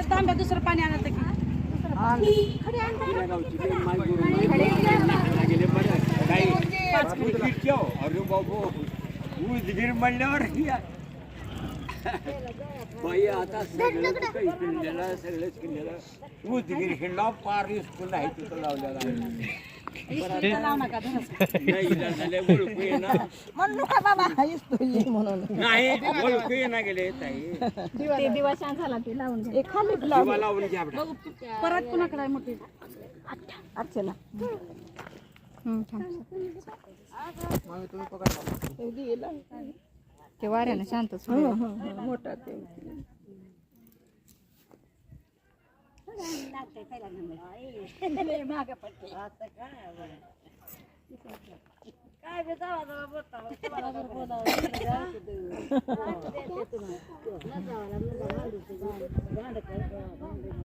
तांब्या दुसरं पाणी आणत की अरे बाबू उदगीर म्हणल्यावर बाई आता सगळंच काही किल्ल्याला सगळंच किल्ल्याला उदगीर हिंडा पार स्कूल आहे तिथं लावलेला नाही ओळखू येणार नाही ओळखू येणार गेले ताई दिवा छान झाला ते लावून दिवा लावून घ्या परत कुणाकडे आहे मोठी अर्चना ते वाऱ्यानं शांतच मोठा ते काय